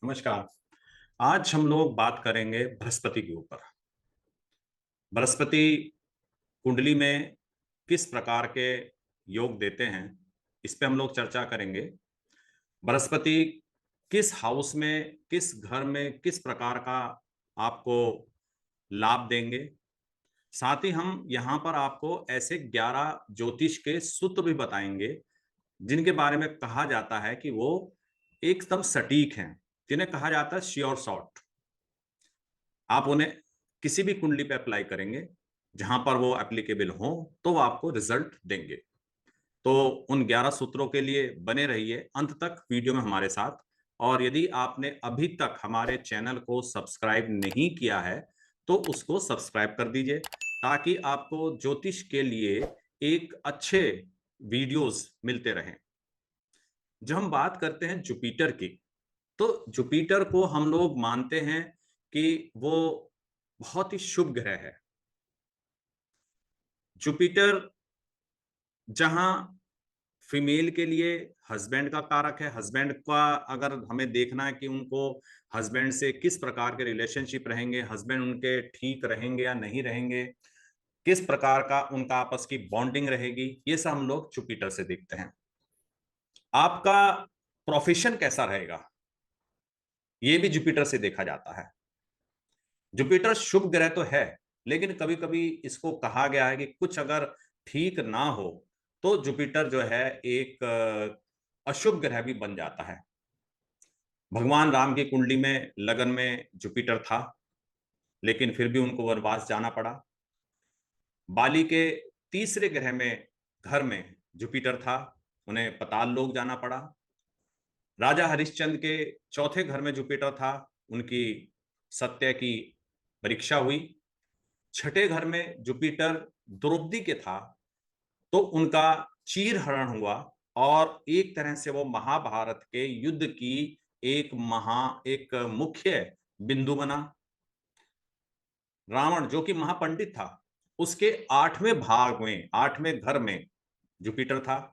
नमस्कार। आज हम लोग बात करेंगे बृहस्पति के ऊपर। बृहस्पति कुंडली में किस प्रकार के योग देते हैं, इस पे हम लोग चर्चा करेंगे। बृहस्पति किस हाउस में, किस घर में, किस प्रकार का आपको लाभ देंगे। साथ ही हम यहाँ पर आपको ऐसे 11 ज्योतिष के सूत्र भी बताएंगे, जिनके बारे में कहा जाता है कि वो एकदम सटीक हैं, जिन्हें कहा जाता है श्योर शॉट। आप उन्हें किसी भी कुंडली पे अप्लाई करेंगे, जहां पर वो एप्लीकेबल हो, तो वो आपको रिजल्ट देंगे। तो उन 11 सूत्रों के लिए बने रहिए अंत तक वीडियो में हमारे साथ। और यदि आपने अभी तक हमारे चैनल को सब्सक्राइब नहीं किया है, तो उसको सब्सक्राइब कर दीजिए, ताकि आपको ज्योतिष के लिए एक अच्छे वीडियोस मिलते रहें। जब हम बात करते हैं जुपिटर की, तो जुपिटर को हम लोग मानते हैं कि वो बहुत ही शुभ ग्रह है। जुपिटर जहां फीमेल के लिए हस्बैंड का कारक है, हस्बैंड का अगर हमें देखना है कि उनको हस्बैंड से किस प्रकार के रिलेशनशिप रहेंगे, हस्बैंड उनके ठीक रहेंगे या नहीं रहेंगे, किस प्रकार का उनका आपस की बॉन्डिंग रहेगी, ये सब हम लोग जुपिटर से देखते हैं। आपका प्रोफेशन कैसा रहेगा, ये भी जुपिटर से देखा जाता है। जुपिटर शुभ ग्रह तो है, लेकिन कभी कभी इसको कहा गया है कि कुछ अगर ठीक ना हो, तो जुपिटर जो है एक अशुभ ग्रह भी बन जाता है। भगवान राम की कुंडली में लगन में जुपिटर था, लेकिन फिर भी उनको वनवास जाना पड़ा। बाली के तीसरे ग्रह में, घर में जुपिटर था, उन्हें पाताल लोक जाना पड़ा। राजा हरिश्चंद्र के चौथे घर में जुपिटर था, उनकी सत्य की परीक्षा हुई। छठे घर में जुपिटर द्रौपदी के था, तो उनका चीर हरण हुआ, और एक तरह से वो महाभारत के युद्ध की एक मुख्य बिंदु बना। रावण जो कि महापंडित था, उसके 8वें भाग में, 8वें घर में जुपिटर था।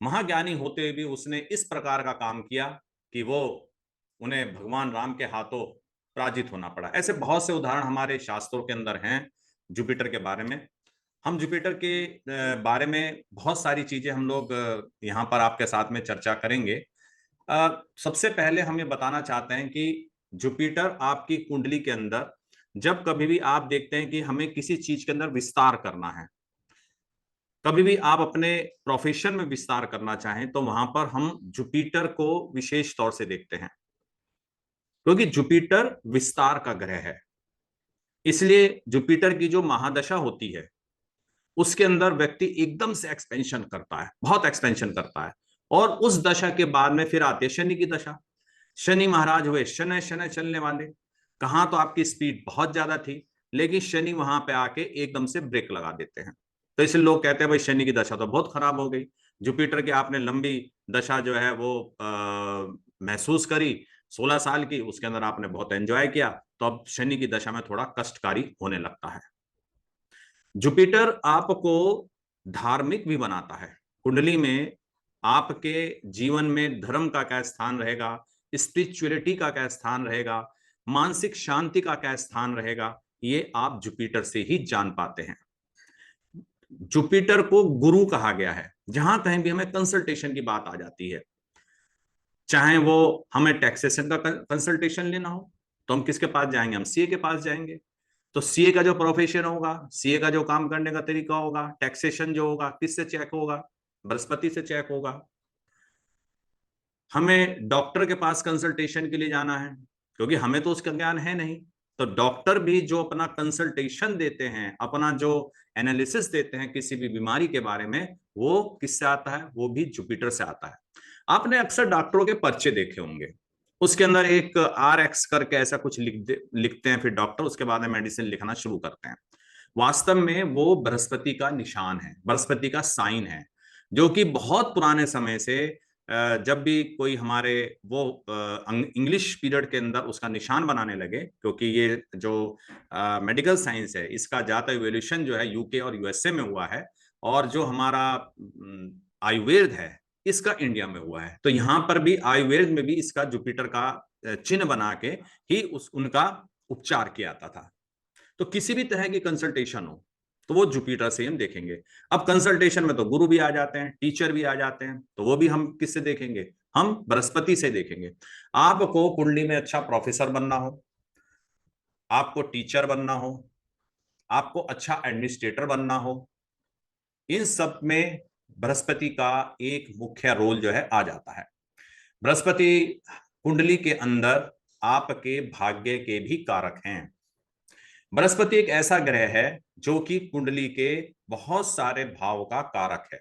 महाज्ञानी होते हुए भी उसने इस प्रकार का काम किया कि वो उन्हें भगवान राम के हाथों पराजित होना पड़ा। ऐसे बहुत से उदाहरण हमारे शास्त्रों के अंदर हैं जुपिटर के बारे में। हम जुपिटर के बारे में बहुत सारी चीजें हम लोग यहाँ पर आपके साथ में चर्चा करेंगे। सबसे पहले हम ये बताना चाहते हैं कि जुपिटर आपकी कुंडली के अंदर, जब कभी भी आप देखते हैं कि हमें किसी चीज के अंदर विस्तार करना है, कभी भी आप अपने प्रोफेशन में विस्तार करना चाहें, तो वहां पर हम जुपिटर को विशेष तौर से देखते हैं, क्योंकि जुपिटर विस्तार का ग्रह है। इसलिए जुपिटर की जो महादशा होती है, उसके अंदर व्यक्ति एकदम से एक्सपेंशन करता है, बहुत एक्सपेंशन करता है। और उस दशा के बाद में फिर आती है शनि की दशा। शनि महाराज हुए शनै शनै चलने वाले। कहाँ तो आपकी स्पीड बहुत ज्यादा थी, लेकिन शनि वहां पे आके एकदम से ब्रेक लगा देते हैं। तो इसलिए लोग कहते हैं भाई शनि की दशा तो बहुत खराब हो गई। जुपिटर की आपने लंबी दशा जो है वो महसूस करी, 16 साल की, उसके अंदर आपने बहुत एंजॉय किया, तो अब शनि की दशा में थोड़ा कष्टकारी होने लगता है। जुपिटर आपको धार्मिक भी बनाता है। कुंडली में आपके जीवन में धर्म का क्या स्थान रहेगा, स्पिरिचुअलिटी का क्या स्थान रहेगा, मानसिक शांति का क्या स्थान रहेगा, ये आप जुपिटर से ही जान पाते हैं। जुपिटर को गुरु कहा गया है। जहां कहीं भी हमें कंसल्टेशन की बात आ जाती है, चाहे वो हमें टैक्सेशन का कंसल्टेशन लेना हो, तो हम किसके पास जाएंगे? हम सीए के पास जाएंगे। तो सीए का जो प्रोफेशन होगा, सीए का जो काम करने का तरीका होगा, टैक्सेशन जो होगा, किससे चेक होगा? बृहस्पति से चेक होगा। हमें डॉक्टर के पास कंसल्टेशन के लिए जाना है, क्योंकि हमें तो उसका ज्ञान है नहीं। तो डॉक्टर भी जो अपना कंसल्टेशन देते हैं, अपना जो एनालिसिस देते हैं किसी भी बीमारी के बारे में, वो किससे आता है? वो भी जुपिटर से आता है। आपने अक्सर डॉक्टरों के पर्चे देखे होंगे, उसके अंदर एक RX करके ऐसा कुछ लिखते हैं, फिर डॉक्टर उसके बाद में मेडिसिन लिखना शुरू करते हैं। वास्तव में वो बृहस्पति का निशान है, बृहस्पति का साइन है, जो कि बहुत पुराने समय से जब भी कोई हमारे वो इंग्लिश पीरियड के अंदर उसका निशान बनाने लगे, क्योंकि ये जो मेडिकल साइंस है, इसका ज्यादा इवोल्यूशन जो है यूके और यूएसए में हुआ है। और जो हमारा आयुर्वेद है, इसका इंडिया में हुआ है। तो यहां पर भी आयुर्वेद में भी इसका जुपिटर का चिन्ह बना के ही उनका उपचार किया जाता था। तो किसी भी तरह की कंसल्टेशन हो तो वो जुपिटर से हम देखेंगे। अब कंसल्टेशन में तो गुरु भी आ जाते हैं, टीचर भी आ जाते हैं, तो वो भी हम किससे देखेंगे? हम बृहस्पति से देखेंगे। आपको कुंडली में अच्छा प्रोफेसर बनना हो, आपको टीचर बनना हो, आपको अच्छा एडमिनिस्ट्रेटर बनना हो, इन सब में बृहस्पति का एक मुख्य रोल जो है आ जाता है। बृहस्पति कुंडली के अंदर आपके भाग्य के भी कारक हैं। बृहस्पति एक ऐसा ग्रह है जो कि कुंडली के बहुत सारे भाव का कारक है।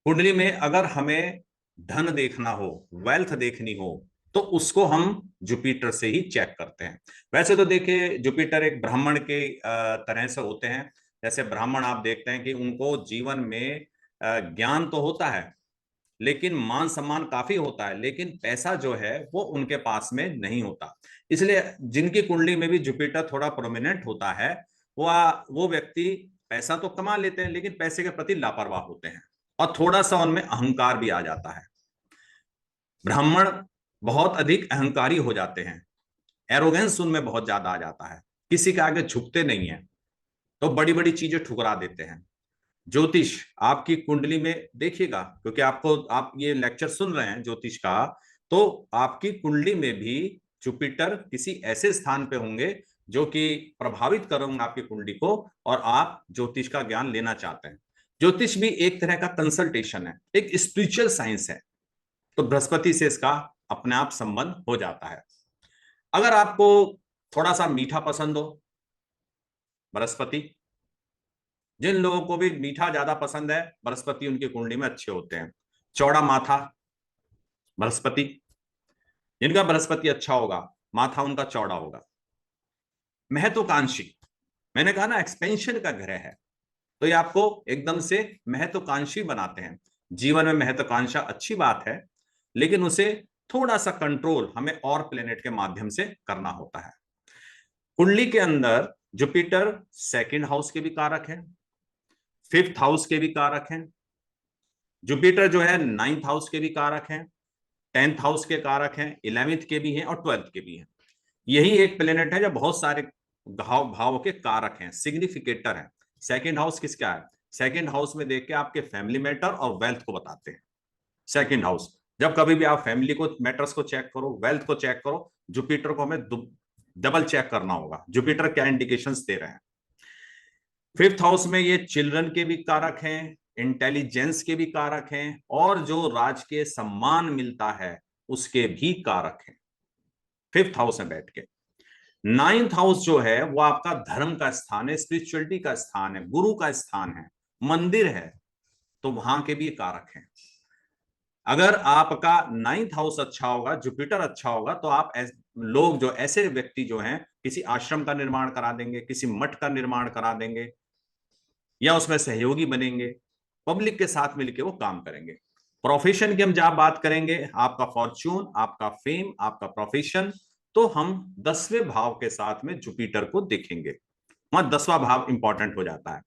कुंडली में अगर हमें धन देखना हो, वेल्थ देखनी हो, तो उसको हम जुपिटर से ही चेक करते हैं। वैसे तो देखिए जुपिटर एक ब्राह्मण के तरह से होते हैं। जैसे ब्राह्मण आप देखते हैं कि उनको जीवन में ज्ञान तो होता है, लेकिन मान सम्मान काफी होता है, लेकिन पैसा जो है वो उनके पास में नहीं होता। इसलिए जिनकी कुंडली में भी जुपिटर थोड़ा प्रोमिनेंट होता है, वो व्यक्ति पैसा तो कमा लेते हैं, लेकिन पैसे के प्रति लापरवाह होते हैं और थोड़ा सा उनमें अहंकार भी आ जाता है। ब्राह्मण बहुत अधिक अहंकारी हो जाते हैं, एरोगेंस उनमें बहुत ज्यादा आ जाता है, किसी के आगे झुकते नहीं है, तो बड़ी बड़ी चीजें ठुकरा देते हैं। ज्योतिष आपकी कुंडली में देखिएगा, क्योंकि आप ये लेक्चर सुन रहे हैं ज्योतिष का, तो आपकी कुंडली में भी जुपिटर किसी ऐसे स्थान पे होंगे जो कि प्रभावित करेंगे आपकी कुंडली को, और आप ज्योतिष का ज्ञान लेना चाहते हैं। ज्योतिष भी एक तरह का कंसल्टेशन है, एक स्पिरिचुअल साइंस है, तो बृहस्पति से इसका अपने आप संबंध हो जाता है। अगर आपको थोड़ा सा मीठा पसंद हो, बृहस्पति, जिन लोगों को भी मीठा ज्यादा पसंद है, बृहस्पति उनकी कुंडली में अच्छे होते हैं। चौड़ा माथा, बृहस्पति, जिनका बृहस्पति अच्छा होगा, माथा उनका चौड़ा होगा। महत्वाकांक्षी, मैंने कहा ना एक्सपेंशन का ग्रह है, तो ये आपको एकदम से महत्वाकांक्षी बनाते हैं। जीवन में महत्वाकांक्षा अच्छी बात है, लेकिन उसे थोड़ा सा कंट्रोल हमें और प्लेनेट के माध्यम से करना होता है। कुंडली के अंदर जुपिटर सेकंड हाउस के भी कारक है, फिफ्थ हाउस के भी कारक हैं। जुपिटर जो है नाइन्थ हाउस के भी कारक हैं, 10th हाउस के कारक हैं, 11th के भी हैं और 12th के भी हैं। यही एक प्लेनेट है जो बहुत सारे भाव के कारक हैं, सिग्निफिकेटर है। सेकंड हाउस किसका है? सेकंड हाउस में देख के आपके फैमिली मैटर और वेल्थ को बताते हैं। सेकंड हाउस, जब कभी भी आप फैमिली को मैटर्स को चेक करो, वेल्थ को चेक करो, जुपिटर को हमें डबल चेक करना होगा, जुपिटर क्या इंडिकेशंस दे रहे हैं। फिफ्थ हाउस में ये चिल्ड्रन के भी कारक हैं, इंटेलिजेंस के भी कारक हैं, और जो राजकीय सम्मान मिलता है उसके भी कारक हैं, फिफ्थ हाउस में बैठ के। नाइन्थ हाउस जो है वो आपका धर्म का स्थान है, स्पिरिचुअलिटी का स्थान है, गुरु का स्थान है, मंदिर है, तो वहां के भी कारक हैं। अगर आपका नाइन्थ हाउस अच्छा होगा, जुपिटर अच्छा होगा, तो आप लोग जो ऐसे व्यक्ति जो हैं किसी आश्रम का निर्माण करा देंगे, किसी मठ का निर्माण करा देंगे, या उसमें सहयोगी बनेंगे, पब्लिक के साथ मिलकर वो काम करेंगे। प्रोफेशन की हम जब बात करेंगे, आपका फॉर्च्यून, आपका फेम, आपका प्रोफेशन, तो हम 10वें भाव के साथ में जुपिटर को देखेंगे, वहां 10वां भाव इंपॉर्टेंट हो जाता है।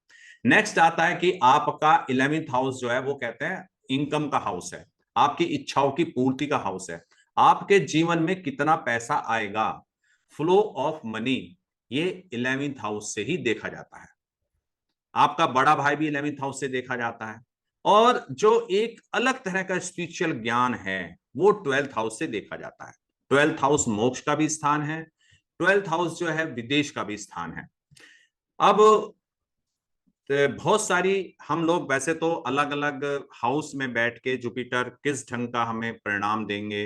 नेक्स्ट आता है कि आपका 11th हाउस जो है वो कहते हैं इनकम का हाउस है, आपकी इच्छाओं की पूर्ति का हाउस है, आपके जीवन में कितना पैसा आएगा, फ्लो ऑफ मनी, ये 11th हाउस से ही देखा जाता है। आपका बड़ा भाई भी 11th हाउस से देखा जाता है, और जो एक अलग तरह का स्पिरिचुअल ज्ञान है वो 12th हाउस से देखा जाता है। 12th हाउस मोक्ष का भी स्थान है, 12th हाउस जो है विदेश का भी स्थान है। अब बहुत सारी हम लोग वैसे तो अलग अलग हाउस में बैठ के जुपिटर किस ढंग का हमें परिणाम देंगे,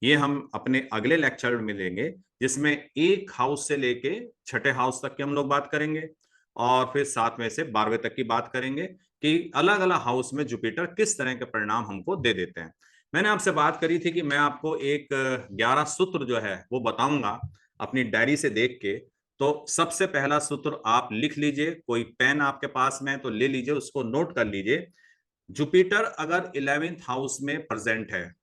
ये हम अपने अगले लेक्चर में लेंगे, जिसमें एक हाउस से लेके छठे हाउस तक की हम लोग बात करेंगे, और फिर 7वें से 12वें तक की बात करेंगे कि अलग अलग हाउस में जुपिटर किस तरह के परिणाम हमको दे देते हैं। मैंने आपसे बात करी थी कि मैं आपको एक 11 सूत्र जो है वो बताऊंगा अपनी डायरी से देख के। तो सबसे पहला सूत्र आप लिख लीजिए, कोई पेन आपके पास में है तो ले लीजिए, उसको नोट कर लीजिए। जुपिटर अगर 11th हाउस में प्रेजेंट है,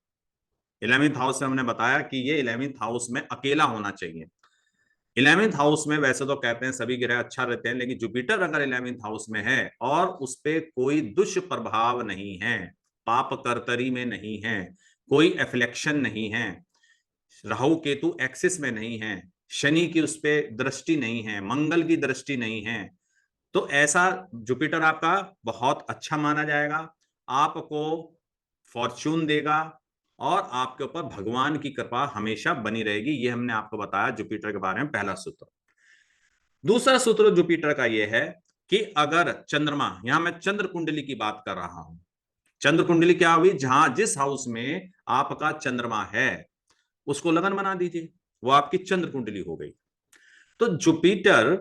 11th हाउस में हमने बताया कि ये 11th हाउस में अकेला होना चाहिए। 11th हाउस में वैसे तो कहते हैं सभी ग्रह अच्छा रहते हैं, लेकिन जुपिटर अगर 11th हाउस में है और उस पर कोई दुष्प्रभाव नहीं है, पाप कर्तरी में नहीं है, कोई एफ्लेक्शन नहीं है, राहु केतु एक्सिस में नहीं है, शनि की उस पर दृष्टि नहीं है, मंगल की दृष्टि नहीं है, तो ऐसा जुपिटर आपका बहुत अच्छा माना जाएगा, आपको फॉर्चून देगा और आपके ऊपर भगवान की कृपा हमेशा बनी रहेगी। ये हमने आपको बताया जुपिटर के बारे में पहला सूत्र। दूसरा सूत्र जुपिटर का यह है कि अगर चंद्रमा, यहां मैं चंद्र कुंडली की बात कर रहा हूं, चंद्र कुंडली क्या हुई, जहां जिस हाउस में आपका चंद्रमा है उसको लगन बना दीजिए, वो आपकी चंद्र कुंडली हो गई। तो जुपिटर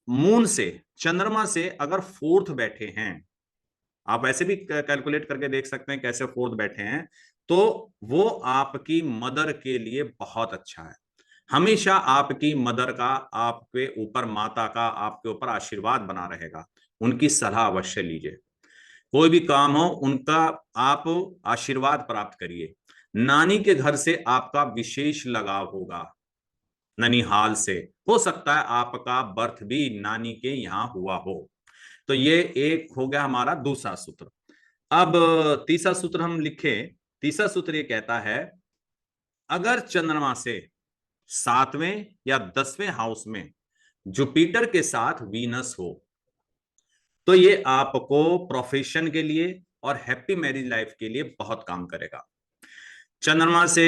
मून से, चंद्रमा से अगर फोर्थ बैठे हैं, आप ऐसे भी कैलकुलेट करके देख सकते हैं कैसे फोर्थ बैठे हैं, तो वो आपकी मदर के लिए बहुत अच्छा है। हमेशा आपकी मदर का आपके ऊपर, माता का आपके ऊपर आशीर्वाद बना रहेगा, उनकी सलाह अवश्य लीजिए, कोई भी काम हो उनका आप आशीर्वाद प्राप्त करिए। नानी के घर से आपका विशेष लगाव होगा, ननिहाल से, हो सकता है आपका बर्थ भी नानी के यहां हुआ हो। तो ये एक हो गया हमारा दूसरा सूत्र। अब तीसरा सूत्र हम लिखे, तीसरा सूत्र ये कहता है अगर चंद्रमा से 7वें या 10वें हाउस में जुपिटर के साथ वीनस हो तो ये आपको प्रोफेशन के लिए और हैप्पी मैरिज लाइफ के लिए बहुत काम करेगा। चंद्रमा से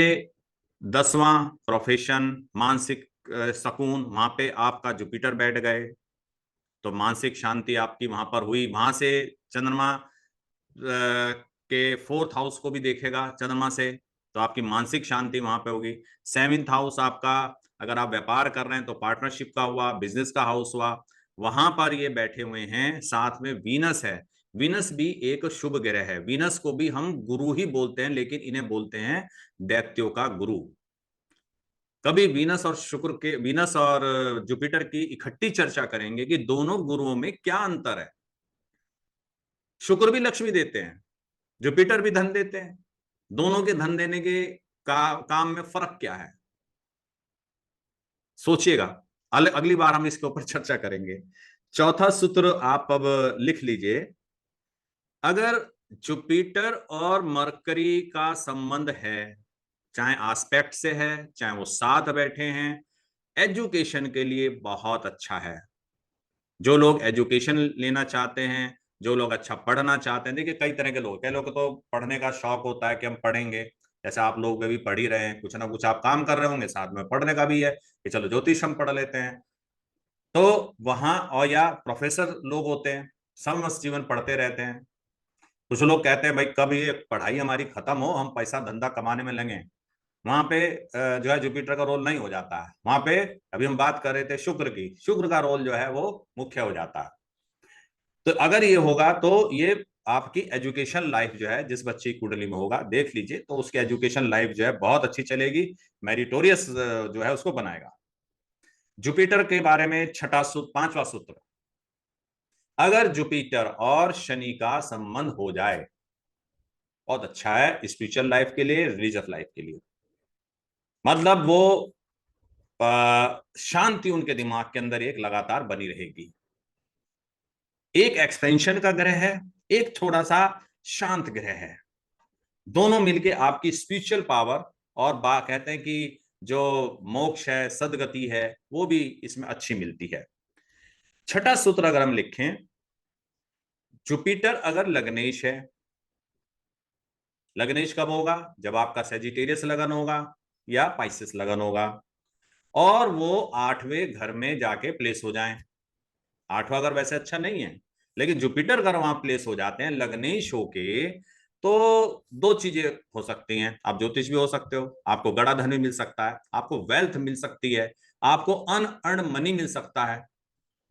10वां प्रोफेशन, मानसिक सुकून, वहां पे आपका जुपिटर बैठ गए तो मानसिक शांति आपकी वहां पर हुई। वहां से चंद्रमा के फोर्थ हाउस को भी देखेगा चंद्रमा से, तो आपकी मानसिक शांति वहां पे होगी। 7th हाउस आपका, अगर आप व्यापार कर रहे हैं तो पार्टनरशिप का हुआ, बिजनेस का हाउस हुआ, वहां पर ये बैठे हुए हैं। साथ में वीनस है, वीनस भी एक शुभ ग्रह है, वीनस को भी हम गुरु ही बोलते हैं लेकिन इन्हें बोलते हैं दैत्यों का गुरु। कभी वीनस और शुक्र के, वीनस और जुपिटर की इकट्ठी चर्चा करेंगे कि दोनों गुरुओं में क्या अंतर है। शुक्र भी लक्ष्मी देते हैं, जुपिटर भी धन देते हैं, दोनों के धन देने के काम में फर्क क्या है, सोचिएगा। अगली बार हम इसके ऊपर चर्चा करेंगे। चौथा सूत्र आप अब लिख लीजिए, अगर जुपिटर और मरकरी का संबंध है, चाहे आस्पेक्ट से है चाहे वो साथ बैठे हैं, एजुकेशन के लिए बहुत अच्छा है। जो लोग एजुकेशन लेना चाहते हैं, जो लोग अच्छा पढ़ना चाहते हैं, देखिए कई तरह के लोग, कई लोग तो पढ़ने का शौक होता है कि हम पढ़ेंगे, जैसे आप लोग भी पढ़ ही रहे हैं, कुछ ना कुछ आप काम कर रहे होंगे, साथ में पढ़ने का भी है कि चलो ज्योतिष हम पढ़ लेते हैं। तो वहां, और या प्रोफेसर लोग होते हैं, समस्त जीवन पढ़ते रहते हैं। कुछ लोग कहते हैं भाई कब ये पढ़ाई हमारी खत्म हो, हम पैसा धंधा कमाने में लगे। वहां पे जो है जुपिटर का रोल नहीं हो जाता है, वहां पे अभी हम बात कर रहे थे शुक्र की, शुक्र का रोल जो है वो मुख्य हो जाता है। तो अगर ये होगा तो ये आपकी एजुकेशन लाइफ जो है, जिस बच्चे की कुंडली में होगा देख लीजिए, तो उसकी एजुकेशन लाइफ जो है बहुत अच्छी चलेगी, मेरिटोरियस जो है उसको बनाएगा। जुपिटर के बारे में छठा सूत्र, पांचवा सूत्र, अगर जुपिटर और शनि का संबंध हो जाए बहुत अच्छा है स्पिरिचुअल लाइफ के लिए, रिलीजियस लाइफ के लिए। मतलब वो शांति उनके दिमाग के अंदर एक लगातार बनी रहेगी। एक एक्सपेंशन का ग्रह है, एक थोड़ा सा शांत ग्रह है, दोनों मिलके आपकी स्पिरिचुअल पावर और कहते हैं कि जो मोक्ष है, सदगति है, वो भी इसमें अच्छी मिलती है। छठा सूत्र अगर हम लिखें, जुपिटर अगर लग्नेश है, लग्नेश कब होगा, जब आपका सेजिटेरियस लगन होगा या पाइसेस लगन होगा, और वो 8वें घर में जाके प्लेस हो जाएं। 8वां घर वैसे अच्छा नहीं है, लेकिन जुपिटर घर वहां प्लेस हो जाते हैं लग्नेश होके, तो दो चीजें हो सकती हैं, आप ज्योतिष भी हो सकते हो, आपको गड़ा धन भी मिल सकता है, आपको वेल्थ मिल सकती है, आपको अनअर्न मनी मिल सकता है।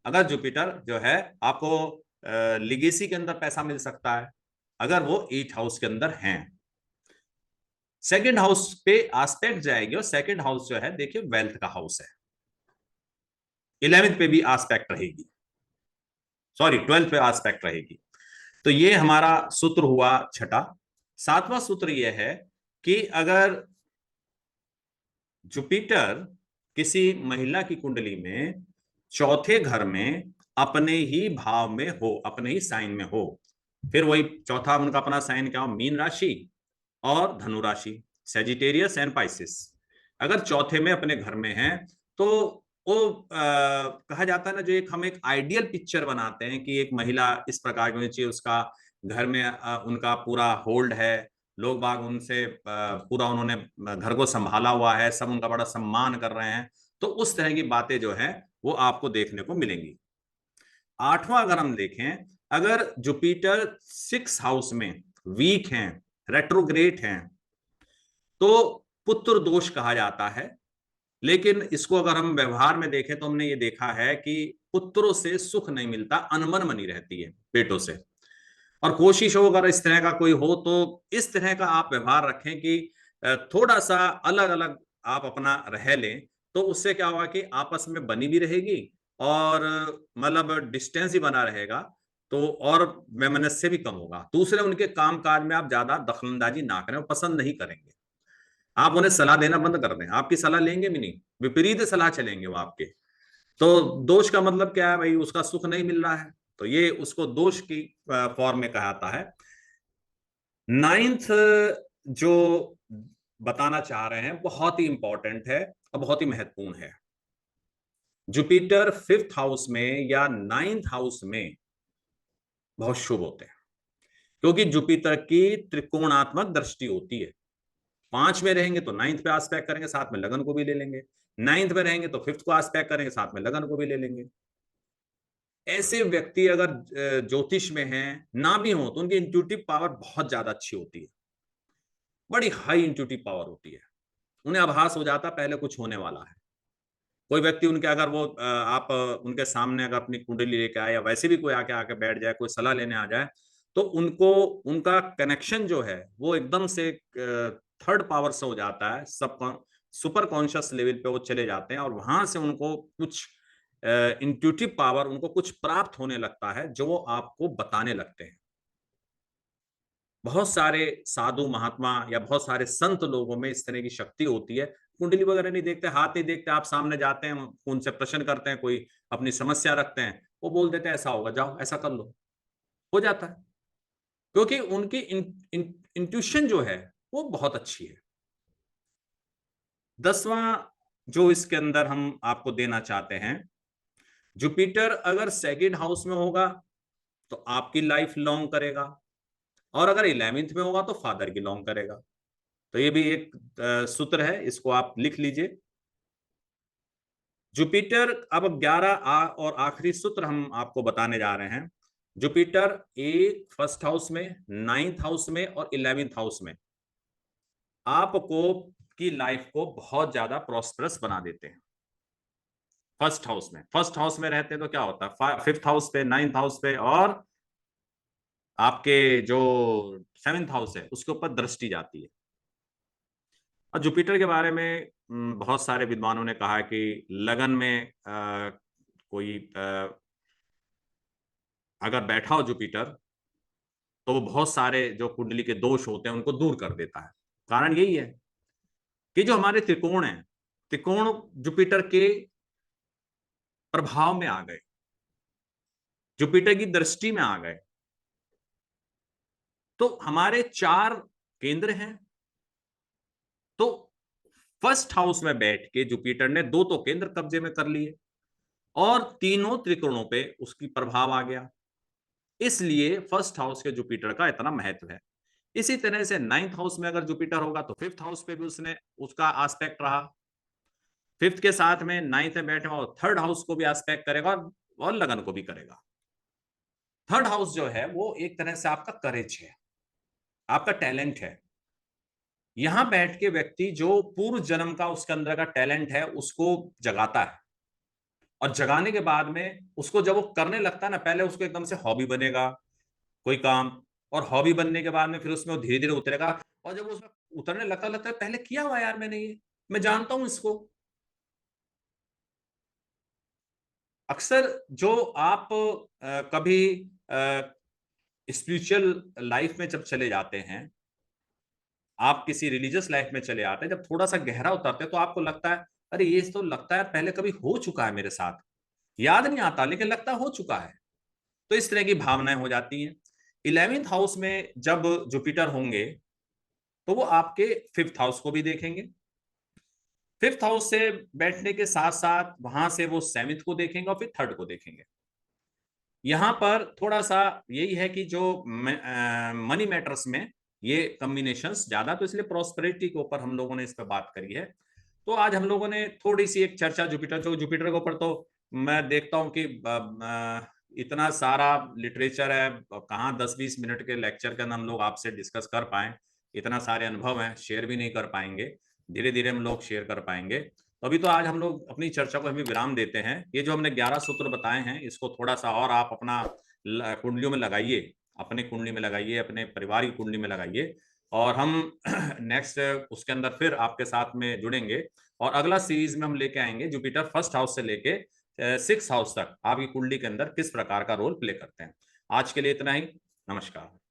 अगर जुपिटर जो है आपको लिगेसी के अंदर पैसा मिल सकता है अगर वो 8th हाउस के अंदर हैं। सेकंड हाउस पे आस्पेक्ट जाएगी, और सेकंड हाउस जो है देखिए वेल्थ का हाउस है, 11th पे भी आस्पेक्ट रहेगी, सॉरी 12th पे आस्पेक्ट रहेगी। तो ये हमारा सूत्र हुआ छठा। सातवां सूत्र यह है कि अगर जुपिटर किसी महिला की कुंडली में चौथे घर में अपने ही भाव में हो, अपने ही साइन में हो, फिर वही चौथा उनका अपना साइन क्या हो, मीन राशि और धनु राशि, सेजिटेरियस एंड पाइसिस। अगर चौथे में अपने घर में है तो वो कहा जाता है ना, जो एक हम एक आइडियल पिक्चर बनाते हैं कि एक महिला इस प्रकार की होनी चाहिए, उसका घर में उनका पूरा होल्ड है, लोग बाग उनसे पूरा उन्होंने घर को संभाला हुआ है, सब उनका बड़ा सम्मान कर रहे हैं, तो उस तरह की बातें जो है वो आपको देखने को मिलेंगी। आठवां अगर हम देखें, अगर जुपिटर 6 हाउस में वीक हैं, रेट्रोग्रेड हैं, तो पुत्र दोष कहा जाता है। लेकिन इसको अगर हम व्यवहार में देखें तो हमने ये देखा है कि पुत्रों से सुख नहीं मिलता, अनबन बनी रहती है बेटों से। और कोशिश हो अगर इस तरह का कोई हो तो इस तरह का आप व्यवहार रखें कि थोड़ा सा अलग अलग आप अपना रह लें, तो उससे क्या होगा कि आपस में बनी भी रहेगी और मतलब डिस्टेंस ही बना रहेगा, तो और वैमनस्य भी कम होगा। दूसरे, उनके काम काज में आप ज्यादा दखलंदाजी ना करें, वो पसंद नहीं करेंगे। आप उन्हें सलाह देना बंद कर दें, आपकी सलाह लेंगे भी नहीं, विपरीत सलाह चलेंगे वो आपके। तो दोष का मतलब क्या है भाई, उसका सुख नहीं मिल रहा है, तो ये उसको दोष की फॉर्म में कहा है। नाइन्थ जो बताना चाह रहे हैं बहुत ही इंपॉर्टेंट है और बहुत ही महत्वपूर्ण है। जुपिटर 5th हाउस में या 9th हाउस में बहुत शुभ होते हैं, क्योंकि जुपिटर की त्रिकोणात्मक दृष्टि होती है। 5 में रहेंगे तो 9th पे आस्पेक्ट करेंगे, साथ में लगन को भी ले लेंगे। 9th में रहेंगे तो 5th को आस्पेक्ट करेंगे, साथ में लगन को भी ले लेंगे। ऐसे व्यक्ति अगर ज्योतिष में हैं ना भी हो तो उनकी इंट्यूटिव पावर बहुत ज्यादा अच्छी होती है, बड़ी हाई इंट्यूटिव पावर होती है। उन्हें आभास हो जाता पहले कुछ होने वाला है। कोई व्यक्ति उनके अगर वो आप उनके सामने अगर अपनी कुंडली लेके आए या वैसे भी कोई आके आके बैठ जाए, कोई सलाह लेने आ जाए, तो उनको उनका कनेक्शन जो है वो एकदम से थर्ड पावर से हो जाता है, सब सुपर कॉन्शियस लेवल पे वो चले जाते हैं और वहां से उनको कुछ इंट्यूटिव पावर, उनको कुछ प्राप्त होने लगता है जो वो आपको बताने लगते हैं। बहुत सारे साधु महात्मा या बहुत सारे संत लोगों में इस तरह की शक्ति होती है। कुंडली वगैरह नहीं देखते, हाथ नहीं देखते, आप सामने जाते हैं, उनसे प्रश्न करते हैं, कोई अपनी समस्या रखते हैं, वो बोल देते हैं ऐसा होगा, जाओ ऐसा कर लो, हो जाता है। क्योंकि उनकी इंट्यूशन जो है वो बहुत अच्छी है। 10वां जो इसके अंदर हम आपको देना चाहते हैं, जुपिटर अगर सेकंड हाउस में होगा तो आपकी लाइफ लॉन्ग करेगा, और अगर 11th में होगा तो फादर की लॉन्ग करेगा। तो ये भी एक सूत्र है, इसको आप लिख लीजिए। जुपिटर, अब 11 और आखिरी सूत्र हम आपको बताने जा रहे हैं। जुपिटर एक 1st हाउस में, 9th हाउस में और 11th हाउस में आपको की लाइफ को बहुत ज्यादा प्रॉस्परस बना देते हैं। 1st हाउस में रहते हैं तो क्या होता है, 5th हाउस पे, 9th हाउस पे और आपके जो 7th हाउस है उसके ऊपर दृष्टि जाती है। और जुपिटर के बारे में बहुत सारे विद्वानों ने कहा है कि लगन में कोई अगर बैठा हो जुपिटर तो वो बहुत सारे जो कुंडली के दोष होते हैं उनको दूर कर देता है। कारण यही है कि जो हमारे त्रिकोण हैं, त्रिकोण जुपिटर के प्रभाव में आ गए, जुपिटर की दृष्टि में आ गए, तो हमारे 4 केंद्र हैं। तो 1st हाउस में बैठ के जुपिटर ने 2 तो केंद्र कब्जे में कर लिए और तीनों त्रिकोणों पे उसकी प्रभाव आ गया। इसलिए 1st हाउस के जुपिटर का इतना महत्व है। इसी तरह से 9th हाउस में अगर जुपिटर होगा तो 5th हाउस पे भी उसने उसका एस्पेक्ट रहा, 5th के साथ में 9th में बैठे और 3rd हाउस को भी एस्पेक्ट करेगा और लगन को भी करेगा। 3rd हाउस जो है वो एक तरह से आपका करेज है, आपका टैलेंट है। यहां बैठ के व्यक्ति जो पूर्व जन्म का उसके अंदर का टैलेंट है उसको जगाता है, और जगाने के बाद में उसको जब वो करने लगता है ना, पहले उसको एकदम से हॉबी बनेगा कोई काम, और हॉबी बनने के बाद में फिर उसमें वो धीरे धीरे उतरेगा, और जब उसमें उतरने लगता लगता है पहले किया हुआ यार मैंने, ये मैं जानता हूं इसको। अक्सर जो आप कभी स्पिरिचुअल लाइफ में जब चले जाते हैं, आप किसी रिलीजियस लाइफ में चले आते हैं, जब थोड़ा सा गहरा उतरते हैं तो आपको लगता है अरे ये तो लगता है पहले कभी हो चुका है मेरे साथ, याद नहीं आता लेकिन लगता हो चुका है। तो इस तरह की भावनाएं हो जाती हैं। 11th हाउस में जब जुपिटर होंगे तो वो आपके 5th हाउस को भी देखेंगे। 5th हाउस से बैठने के साथ साथ वहां से वो 7th को देखेंगे और फिर 3rd को देखेंगे। यहाँ पर थोड़ा सा यही है कि जो मनी मैटर्स में ये कॉम्बिनेशंस ज्यादा, तो इसलिए प्रॉस्पेरिटी के ऊपर हम लोगों ने इस पर बात करी है। तो आज हम लोगों ने थोड़ी सी एक चर्चा जुपिटर, जो जुपिटर के ऊपर तो मैं देखता हूँ कि इतना सारा लिटरेचर है, कहाँ 10-20 मिनट के लेक्चर के अंदर हम लोग आपसे डिस्कस कर पाए। इतना सारे अनुभव हैं, शेयर भी नहीं कर पाएंगे, धीरे धीरे हम लोग शेयर कर पाएंगे। तो अभी तो आज हम लोग अपनी चर्चा को अभी विराम देते हैं। ये जो हमने 11 सूत्र बताए हैं, इसको थोड़ा सा और आप अपना कुंडलियों में लगाइए, अपने कुंडली में लगाइए, अपने परिवार की कुंडली में लगाइए, और हम नेक्स्ट उसके अंदर फिर आपके साथ में जुड़ेंगे और अगला सीरीज में हम लेके आएंगे जुपिटर 1st हाउस से लेके 6th हाउस तक आपकी कुंडली के अंदर किस प्रकार का रोल प्ले करते हैं। आज के लिए इतना ही। नमस्कार।